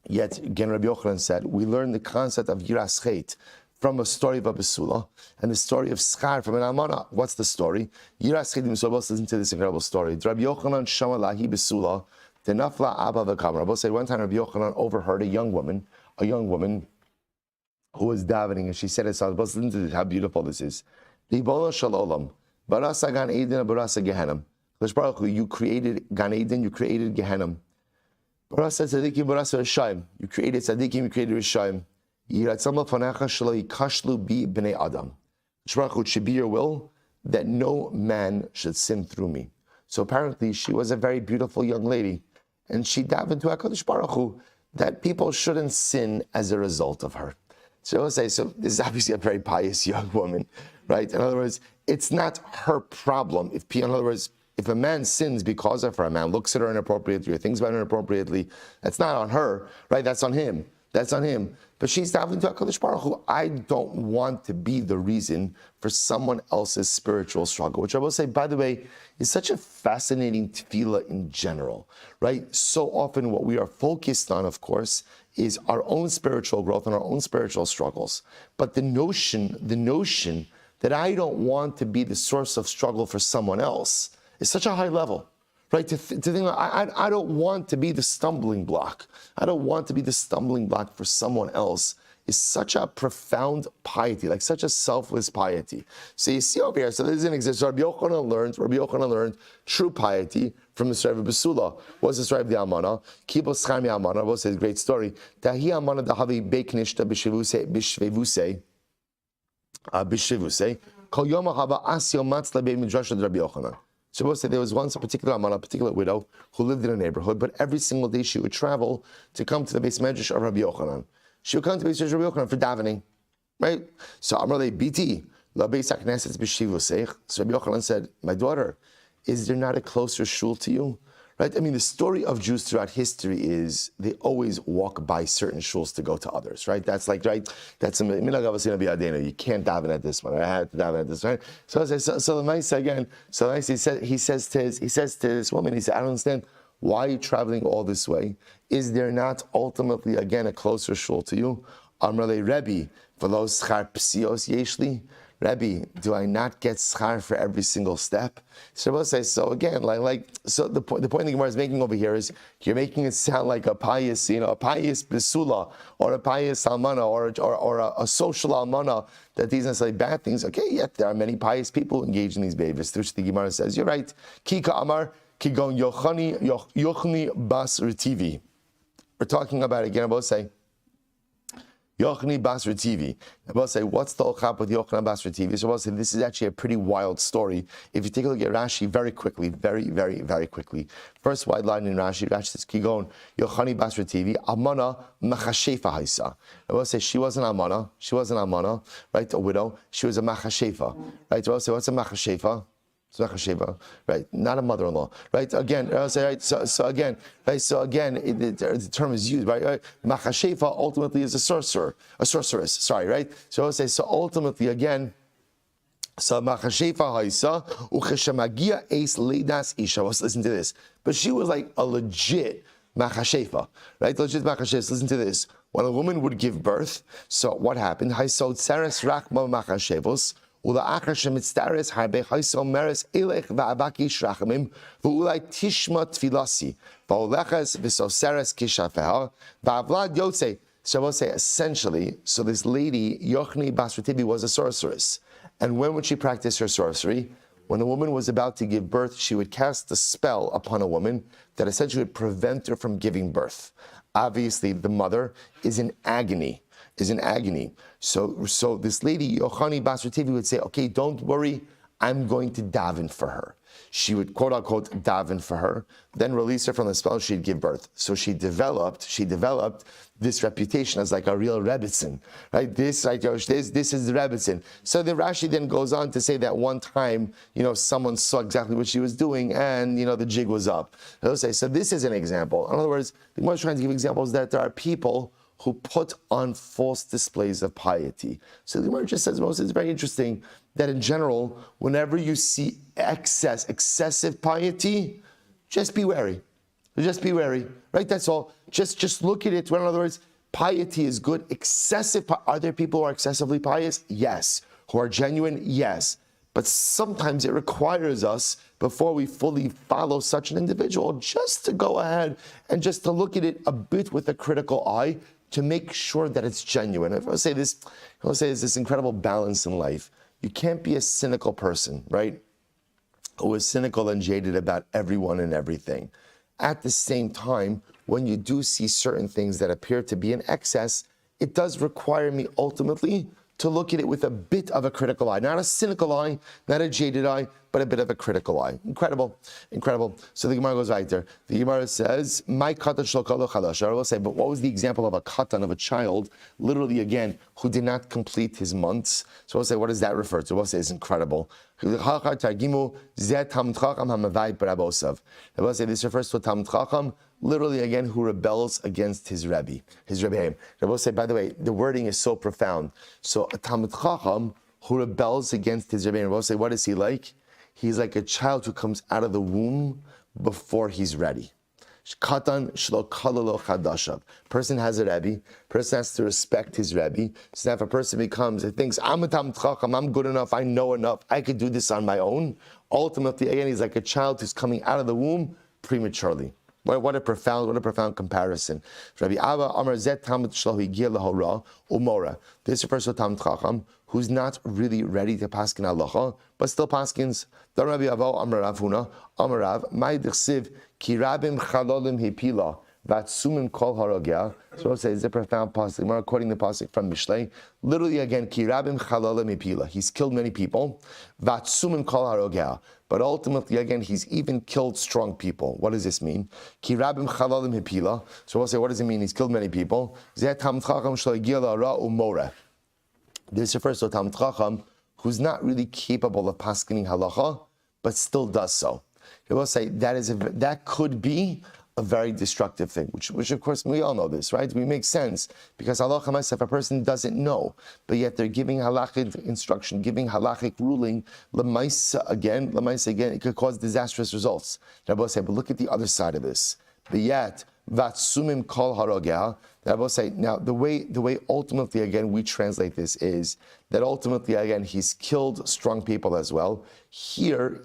Yet, again, Rabbi Yochanan said, we learned the concept of yiras chet from a story of a besula and the story of schar from an almana. What's the story? Yiras chet mi besula. Listen to this incredible story. Rabbi Yochanan shama lahi besula. Tenafla Abba v'Kamra. Rabbi said one time Rabbi Yochanan overheard a young woman who was davening, and she said to herself, listen to this, how beautiful this is. Ribono shel olam, barasa gan eden, barasa gehenim. Baruch Hu, you created Gan Eden, you created Gehenim. Barasa tzadikim, barasa rishayim. You created tzadikim, you created rishayim. Yiratzam lefanecha shelo yikashlu bi bnei adam. Baruch Hu, it should be your will that no man should sin through me. So apparently she was a very beautiful young lady, and she davened to HaKadosh Baruch Hu that people shouldn't sin as a result of her. So I'll say, so this is obviously a very pious young woman, right? In other words, it's not her problem. In other words, if a man sins because of her, a man looks at her inappropriately or thinks about her inappropriately, that's not on her, right? That's on him. That's on him. But she's davening to HaKadosh Baruch Hu. I don't want to be the reason for someone else's spiritual struggle, which I will say, by the way, is such a fascinating tefillah in general, right? So often what we are focused on, of course, is our own spiritual growth and our own spiritual struggles. But the notion that I don't want to be the source of struggle for someone else is such a high level. Right, to think, I don't want to be the stumbling block. I don't want to be the stumbling block for someone else is such a profound piety, like such a selfless piety. So you see over here, so this is an example. So Rabbi Yochanan learned true piety from the story of Basula. What's the story of the Amana? Kibos Chaim Amana, what's his great story? Tahi Amana dahavi beiknishta b'shvevuse. Kol yom haba asyo matzla be midrash Rabbi Yochanan. Shabbos said there was once a particular Amana, a particular widow, who lived in a neighborhood, but every single day she would travel to come to the base medrash of Rabbi Yochanan. She would come to the base medrash of Rabbi Yochanan for davening, right? So Amrle BT, la beis hakneset b'shivusech. So Rabbi Yochanan said, my daughter, is there not a closer shul to you? Right? I mean, the story of Jews throughout history is they always walk by certain shuls to go to others, right? That's like, right? That's a minhag avosina b'yadeinu. You can't daven at this one. I had to daven at this, right? So the nice again. So nice. He says to this woman. He said, I don't understand why are you traveling all this way. Is there not ultimately again a closer shul to you? Amrle Rebbe, v'lo schar psios yeshli. Rebbe, do I not get schar for every single step? So again, so the point the Gemara is making over here is you're making it sound like a pious, a pious besula or a pious almana or a social almana, that these are necessarily bad things. Okay, yet there are many pious people engaged in these behaviors. Which the Gemara says, you're right. Kika Amar, Kigon Yochni Bas Retivi. We're talking about again about say Yochni Bas Retivi. I will say, what's the ochap with Yochanan Bas Retivi? So I will say, this is actually a pretty wild story. If you take a look at Rashi very quickly, very, very, very quickly. First wide line in Rashi says, Kigon, Yochani Bas Retivi, Amana Machashefa Haisa. I will say, she wasn't Amana, right, a widow. She was a Machashefa, right? I will say, what's a Machashefa? Right, not a mother-in-law, right? Again, right. So again, the term is used, right? Machashefa ultimately is a sorceress. Sorry, right? So I'll say, so ultimately again, so Machashefa haisa ucheshamagia eis leidas isha. Let's listen to this. But she was like a legit Machashefa, right? Legit Machashefa. Listen to this. When a woman would give birth, so what happened? Haisod tzeres rachma Machashevos. Ula'achar shemitztares harbe haisol meres elech va'avaki shrachamim v'ulai tishma tfilasi va'olechas v'soseres kishafeha va'avlad yotze. So I will say essentially, so this lady, Yochni Bas Retivi, was a sorceress. And when would she practice her sorcery? When a woman was about to give birth, she would cast a spell upon a woman that essentially would prevent her from giving birth. Obviously, the mother is in agony. So this lady, Yochani Bas Retivi, would say, okay, don't worry, I'm going to daven for her. She would, quote unquote, daven for her, then release her from the spell, she'd give birth. So she developed this reputation as like a real Rebbitzin, right? This is the Rebbitzin. So the Rashi then goes on to say that one time, someone saw exactly what she was doing and, the jig was up. They'll say, so this is an example. In other words, the Gemara is trying to give examples that there are people who put on false displays of piety. So the Gemara just says, Moses, it's very interesting that in general, whenever you see excessive piety, just be wary. Just be wary, right? That's all. Just look at it. In other words, piety is good. Are there people who are excessively pious? Yes. Who are genuine? Yes. But sometimes it requires us, before we fully follow such an individual, just to go ahead and just to look at it a bit with a critical eye, to make sure that it's genuine. If I say this, there's this incredible balance in life. You can't be a cynical person, right? Who is cynical and jaded about everyone and everything. At the same time, when you do see certain things that appear to be in excess, it does require me ultimately to look at it with a bit of a critical eye. Not a cynical eye, not a jaded eye, but a bit of a critical eye. Incredible. So the Gemara goes right there. The Gemara says, "My katan shlokalo chadash." I will say, but what was the example of a katan, of a child, literally again, who did not complete his months? So I will say, what does that refer to? I will say, it's incredible. I will say, this refers to a Talmid Chacham, literally again, who rebels against his Rebbe. I will say, by the way, the wording is so profound. So a Talmid Chacham who rebels against his Rebbe. I will say, what is he like? He's like a child who comes out of the womb before he's ready. Katan shlo kalalo chadashav. Person has a Rebbe. Person has to respect his Rebbe. So if a person thinks, I'm a Talmid Chacham, I'm good enough, I know enough, I could do this on my own. Ultimately, again, he's like a child who's coming out of the womb prematurely. What a profound comparison. Rabbi Abba Amar Zet Talmud Shlohi Gil Lahora Umora. This refers to Talmud Chacham who's not really ready to paskin halacha, but still paskins. The Rabbi Avo Amar Rav Huna Amar Rav Mai Dichsiv Ki Rabim Chalolim Hepila Vatsumim Kol Harogel. So it says it's a profound pasuk. We're quoting the pasuk from Mishlei. Literally again, Ki Rabim Chalolim Hepila. He's killed many people. Vatsumim Kol Harogel. But ultimately, again, he's even killed strong people. What does this mean? Ki rabim chalalim hepila. So we'll say, what does it mean? He's killed many people. This refers to a Talmud Chacham who's not really capable of paskening halacha, but still does so. He will say that could be a very destructive thing, which of course we all know this, right? We make sense because halacha, if a person doesn't know, but yet they're giving halachic instruction, giving halachic ruling, lemaisa again, it could cause disastrous results. Rabbi say, but look at the other side of this. But yet, vatsumim kol harogel. Rabbi say, now the way ultimately again we translate this is that ultimately again he's killed strong people as well. Here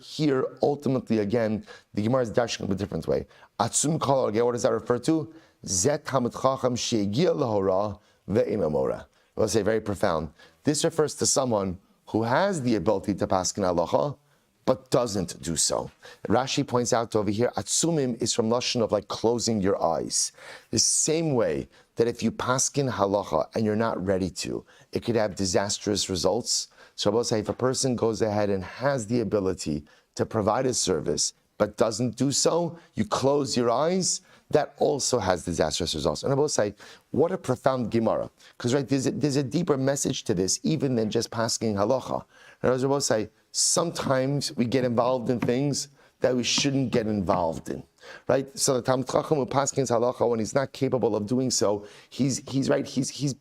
ultimately again the Gemara is dashing a different way. Atzum kol harogel. What does that refer to? Zet Talmud Chacham she'egia lahora ve'imamora. Rabbi say very profound. This refers to someone who has the ability to paskin halacha, but doesn't do so. Rashi points out over here, atzumim is from lashon of like closing your eyes. The same way that if you paskin halacha and you're not ready to, it could have disastrous results. So I will say, if a person goes ahead and has the ability to provide a service, but doesn't do so, you close your eyes, that also has disastrous results. And I will say, what a profound Gemara. Because right, there's a deeper message to this, even than just pasking halacha. And I will say, sometimes we get involved in things that we shouldn't get involved in, right? So the Talmud Chacham who paskins halacha, when he's not capable of doing so, he's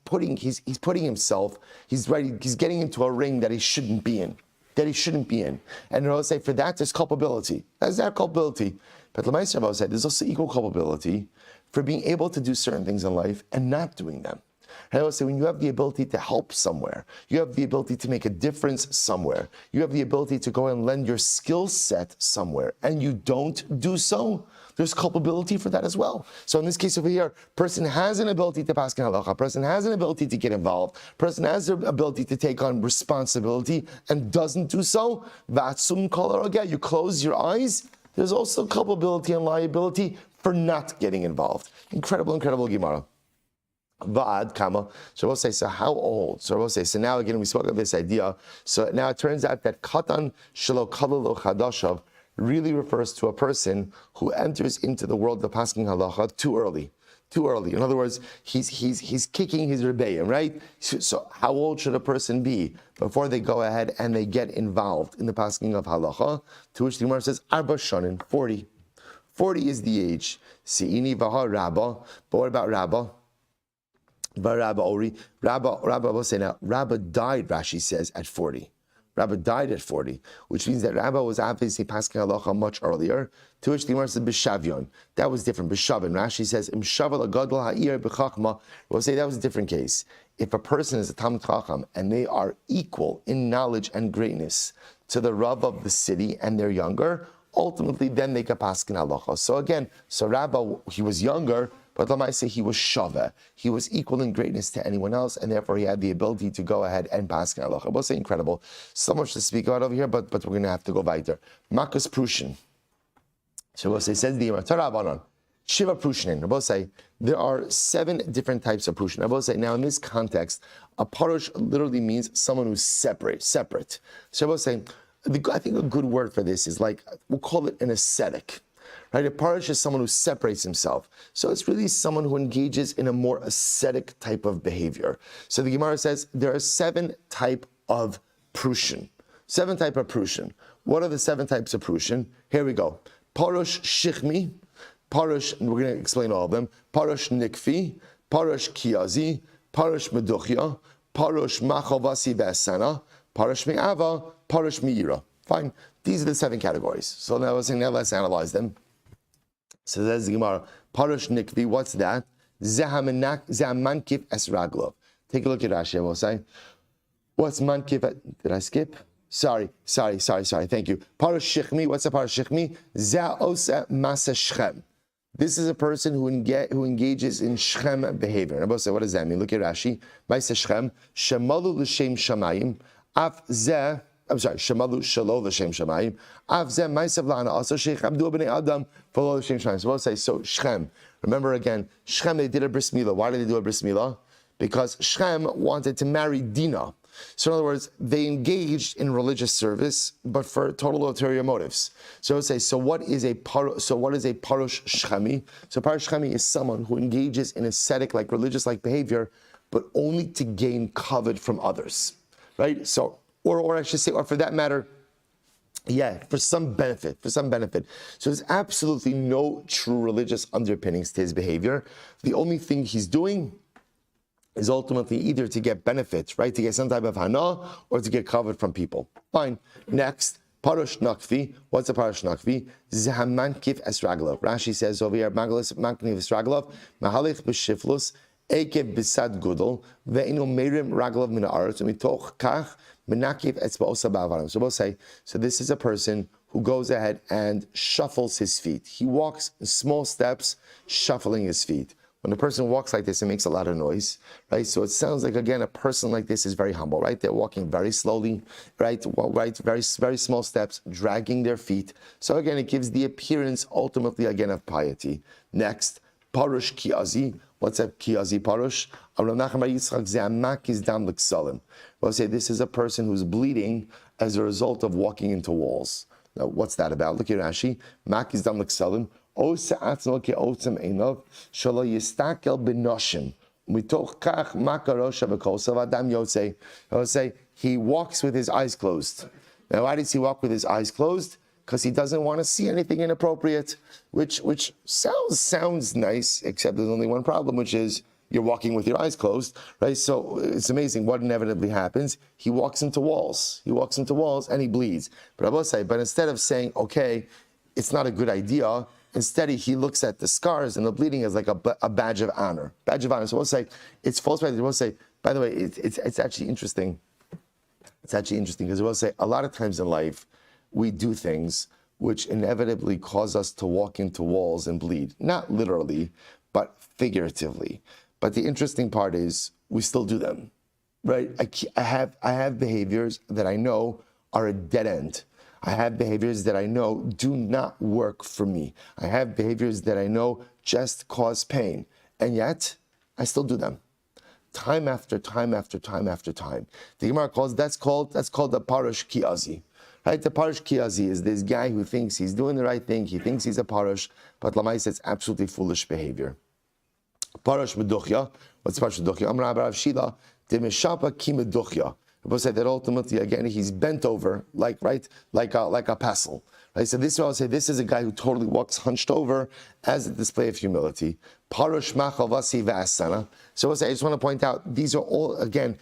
putting himself, he's getting into a ring that he shouldn't be in. And I'll say for that there's culpability. That's that culpability. But L'maiseh Rabbi said there's also equal culpability for being able to do certain things in life and not doing them. And I will say when you have the ability to help somewhere, you have the ability to make a difference somewhere, you have the ability to go and lend your skill set somewhere, and you don't do so, there's culpability for that as well. So in this case over here, person has an ability to pass halacha, person has an ability to get involved, person has the ability to take on responsibility and doesn't do so, vatsum kol harogel, you close your eyes, there's also culpability and liability for not getting involved. Incredible Gemara. Va'ad kama. So we'll say, so how old? So we'll say, so now again we spoke of this idea. So now it turns out that katan shelo kalalo chadashav really refers to a person who enters into the world of paskin halacha too early. In other words, he's kicking his rebellion, right? So how old should a person be before they go ahead and they get involved in the paskin of halacha? To which the Gemara says, Arba Shanin, 40. 40 is the age. Si'ini v'ha Rabba. But what about Rabba? Rabba will say now, Rabba died, Rashi says, at 40. Rabba died at 40, which means that Rabba was obviously paskin halacha much earlier, to which the Gemara says, B'shavyon. That was different. B'shavyon. Rashi says, Imshaval agadol ha'ir b'chachma. We'll say that was a different case. If a person is a Talmud Chacham and they are equal in knowledge and greatness to the Rav of the city and they're younger, ultimately then they can paskin halacha. So again, Rabba, he was younger, but Lamaise, he was shaveh. He was equal in greatness to anyone else, and therefore he had the ability to go ahead and paskin halacha. We'll say incredible. So much to speak about over here, but we're going to have to go weiter. Makas Prushin. So we'll say, says the Gemara, Tarabanan, Shiva Prushinin. We'll say, there are 7 different types of Prushin. I will say, now in this context, a parush literally means someone who's separate. So I will say, I think a good word for this is like, we'll call it an ascetic. Right? A parush is someone who separates himself. So it's really someone who engages in a more ascetic type of behavior. So the Gemara says there are 7 types of prushin. 7 types of prushin. What are the 7 types of prushin? Here we go. Parush shichmi, parush, and we're going to explain all of them. Parush nikfi, parush kiyazi, parush meduchya, parush machavasi ve'asana, parush me'ava, parush me'ira. Fine. These are the 7 categories. So now let's analyze them. So there's the Gemara. Parush nikvi, what's that? Zahamankif es raglov. Take a look at Rashi, I will say. What's mankif? Did I skip? Sorry. Thank you. Parush shichmi, what's a parush shichmi? Za'osa masa shchem. This is a person who engages in shchem behavior. And I say, what does that mean? Look at Rashi. Ma'aseh shchem, shemalu l'shem shamayim, af zeh, I'm sorry, shemalu shalo l'shem shamayim, af zeh ma'aseh v'lana also sheikh abdu b'nei adam v'lo l'shem shamayim. So we'll say, so shchem. Remember again, shchem, they did a bris milah. Why did they do a bris milah? Because Shchem wanted to marry Dinah. So in other words, they engaged in religious service, but for total ulterior motives. So I would say, so what is a parush shchemi? So parush shchemi is someone who engages in ascetic, like religious-like behavior, but only to gain kavod from others, right? So, or I should say, or for that matter, yeah, for some benefit. So there's absolutely no true religious underpinnings to his behavior. The only thing he's doing is ultimately either to get benefits, right? To get some type of hana or to get covered from people. Fine. Next, parush nakvi. What's a parush nakvi? Zehamankif esraglov. Rashi says over here, Magalis mankif esraglov, mahalich b'shiflus, ekev b'sad gudel, ve'inu merim raglov min ha'aretz, umitoch kach menakif etzba'osa ba'avarim. So we'll say, so this is a person who goes ahead and shuffles his feet. He walks in small steps, shuffling his feet. When a person walks like this, it makes a lot of noise, right? So it sounds like, again, a person like this is very humble, right? They're walking very slowly, right? Very, very small steps, dragging their feet. So again, it gives the appearance, ultimately, again, of piety. Next, parush kiazi. What's a kiazi parush? We'll say this is a person who's bleeding as a result of walking into walls. Now, what's that about? Look at Rashi. Mak is dam l'ksalim. Or say he walks with his eyes closed. Now, why does he walk with his eyes closed? Because he doesn't want to see anything inappropriate, which sounds nice, except there's only one problem, which is you're walking with your eyes closed, right? So it's amazing what inevitably happens. He walks into walls. And he bleeds. But I will say, but instead of saying, okay, it's not a good idea, instead, he looks at the scars and the bleeding as like a badge of honor. So we'll say, it's false. We'll say, by the way, it's actually interesting. It's actually interesting because we'll say a lot of times in life, we do things which inevitably cause us to walk into walls and bleed. Not literally, but figuratively. But the interesting part is we still do them, right? I have behaviors that I know are a dead end. I have behaviors that I know do not work for me. I have behaviors that I know just cause pain. And yet, I still do them. Time after time after time after time. The Gemara calls, that's called the parush kiazi. Right? The parush kiazi is this guy who thinks he's doing the right thing, he thinks he's a parush, but Lamais, it's absolutely foolish behavior. Parush meduchya. What's parush meduchya? Amar Rav Shila, de meshapa ki meduchya. People say that ultimately, again, he's bent over like a pestle. Right? So this is a guy who totally walks hunched over as a display of humility. Parush machavasi v'asana. So I just want to point out, these are all, again,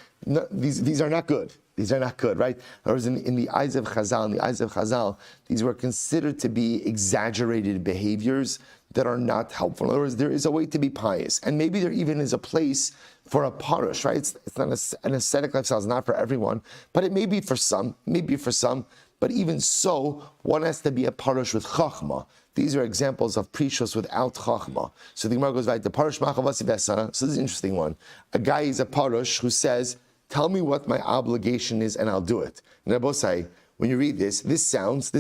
these are not good. These are not good, right? In other words, in the eyes of Chazal, these were considered to be exaggerated behaviors that are not helpful. In other words, there is a way to be pious, and maybe there even is a place for a parush, right? It's not an ascetic lifestyle, it's not for everyone, but it may be for some, but even so, one has to be a parush with chachma. These are examples of prishos without chachma. So the Gemara goes right, the parush machavasi vesana. So this is an interesting one. A guy is a parush who says, tell me what my obligation is and I'll do it. And Rabbi say, when you read this sounds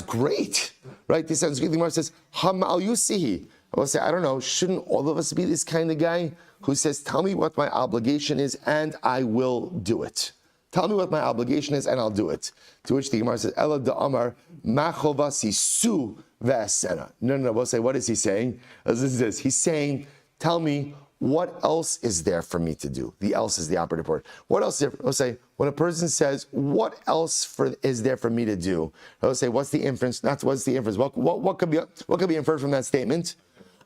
great, right? This sounds great. The Gemara says, Hamal Yusihi. I will say, I don't know, shouldn't all of us be this kind of guy who says, tell me what my obligation is and I will do it. Tell me what my obligation is and I'll do it. To which the Gemara says, Ela de Amar, Machovasi Su Vesena. No, we'll say, what is he saying? He's saying, tell me, what else is there for me to do? The else is the operative word. What else is there? I'll say, when a person says, what else is there for me to do? I'll say, what's the inference? What's the inference? What could be inferred from that statement?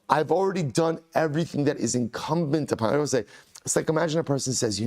I've already done everything that is incumbent upon. I will say, it's like imagine a person says,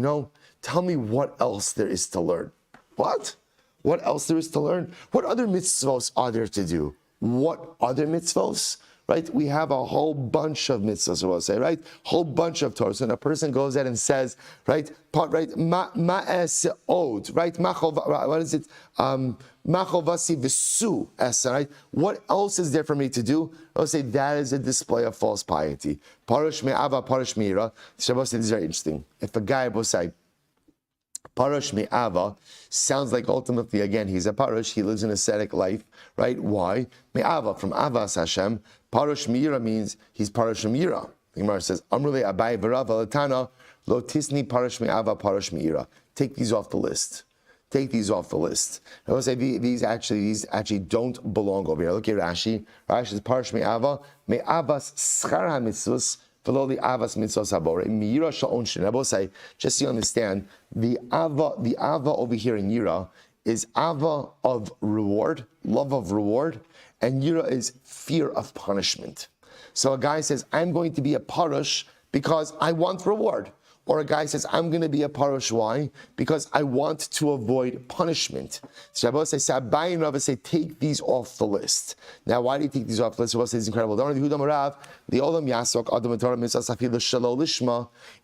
tell me what else there is to learn. What? What else there is to learn? What other mitzvos are there to do? What other mitzvos? right? We have a whole bunch of mitzvahs, we'll say, right? Whole bunch of Torahs. And a person goes out and says, right, ma'es od, right? What is it? Machovasi v'su esa, right? What else is there for me to do? I'll say that is a display of false piety. Parush me'ava, parush me'ira. Shabbos said this is very interesting. If a guy will say, Parush me'ava sounds like ultimately, again, he's a parush, he lives an ascetic life, right? Why? Me'ava, from avas Hashem. Parush me'ira means he's parush me'ira. The Gemara says, Amrule abai v'rav alatana, lo tisni parush me'ava, parush me'ira. Take these off the list. Take these off the list. I will say these actually don't belong over here. Look at Rashi. Rashi says, Parush me'ava, me'avas schar ha-mitzvus, V'lo avas mitzvos habore. Miyira sha'on shin. I will say, just so you understand, the ava over here in Yira is ava of reward, love of reward, and Yira is fear of punishment. So a guy says, I'm going to be a parush because I want reward. Or a guy says, I'm going to be a parush. Why? Because I want to avoid punishment. So Shabbos says, Sabai and Rav say, take these off the list. Now, why do you take these off the list? Shabbos says, it's incredible.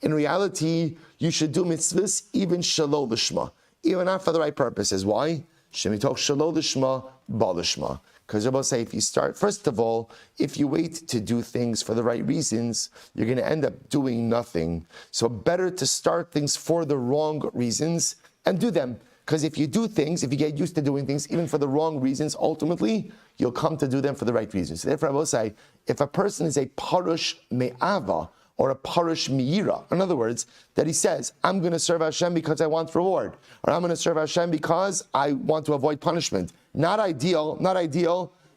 In reality, you should do mitzvahs even shalol lishma, even not for the right purposes. Why? Shemitok shalol lishma, ba lishma. Because Rabbi say, if you start, first of all, if you wait to do things for the right reasons, you're going to end up doing nothing. So better to start things for the wrong reasons and do them. Because if you do things, if you get used to doing things, even for the wrong reasons, ultimately, you'll come to do them for the right reasons. So therefore, I will say, if a person is a parush me'ava, or a parush mi'ira. In other words, that he says, I'm going to serve Hashem because I want reward, or I'm going to serve Hashem because I want to avoid punishment. Not ideal,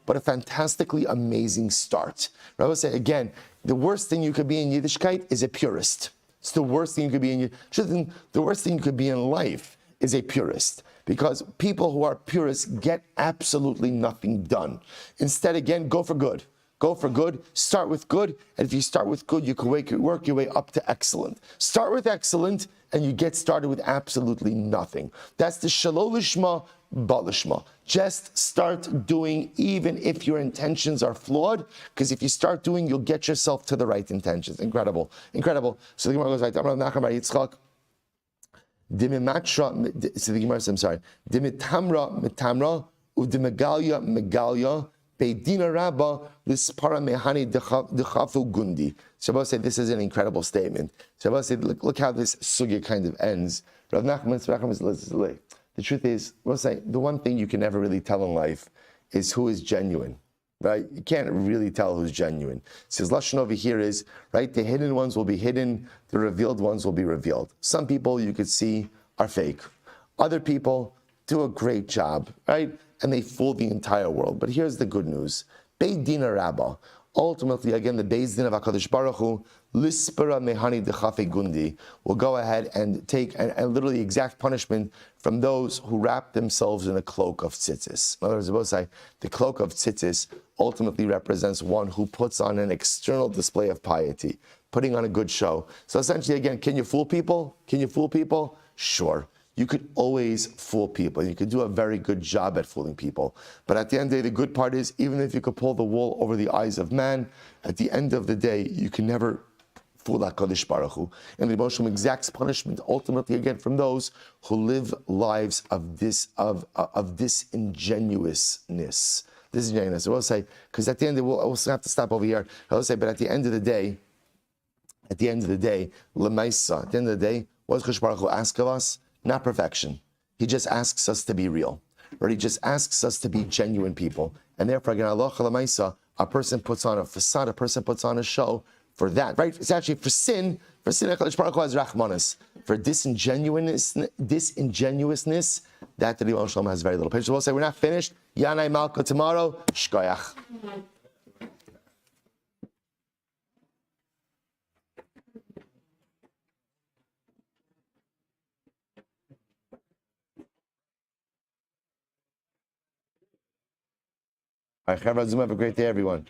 but a fantastically amazing start. I will say again, the worst thing you could be in Yiddishkeit is a purist. It's the worst thing you could be in. The worst thing you could be in life is a purist. Because people who are purists get absolutely nothing done. Instead, again, go for good. Go for good, start with good, and if you start with good, you can work your way up to excellent. Start with excellent, and you get started with absolutely nothing. That's the shalol lishma, ba lishma. Just start doing, even if your intentions are flawed, because if you start doing, you'll get yourself to the right intentions. Incredible, incredible. So the Gemara goes right. So the Gemara says, I'm sorry. Dimitamra mitamra, udimegalia megalia. Beidina Rabba, Lispara Mehani Dechafu Gundi. Shabbos said this is an incredible statement. Shabbos said, look how this sugya kind of ends. Rav Nachman says, the truth is, we'll say, the one thing you can never really tell in life is who is genuine, right? You can't really tell who's genuine. So his lashon over here is, right, the hidden ones will be hidden, the revealed ones will be revealed. Some people you could see are fake. Other people do a great job, right? And they fool the entire world. But here's the good news. Beit Din Rabbah, ultimately, again, the Beis Din of HaKadosh Baruch Hu, Lispera Mehani Dechafe Gundi, will go ahead and take a literally exact punishment from those who wrap themselves in a cloak of tzitzis. In other words, both say the cloak of tzitzis ultimately represents one who puts on an external display of piety, putting on a good show. So essentially, again, can you fool people? Can you fool people? Sure. You could always fool people. You could do a very good job at fooling people. But at the end of the day, the good part is, even if you could pull the wool over the eyes of man, at the end of the day, you can never fool HaKadosh Baruch Hu. And the Moshe exacts punishment, ultimately, again, from those who live lives of disingenuousness. Disingenuousness. I will say, because at the end, we'll have to stop over here. I will say, but at the end of the day, Lemaisa, at the end of the day, what does HaKadosh Baruch Hu ask of us? Not perfection. He just asks us to be real. Or he just asks us to be genuine people. And therefore, again, Allah Chalamaisa, a person puts on a facade, a person puts on a show for that. Right? It's actually for sin, HaKadosh Baruch Hu has Rachmanis. For disingenuousness, that the Rebbe Shalom has very little patience. We'll say we're not finished. Yanai Malka tomorrow. Shkoyach. All right, Chavra Zoom, have a great day, everyone.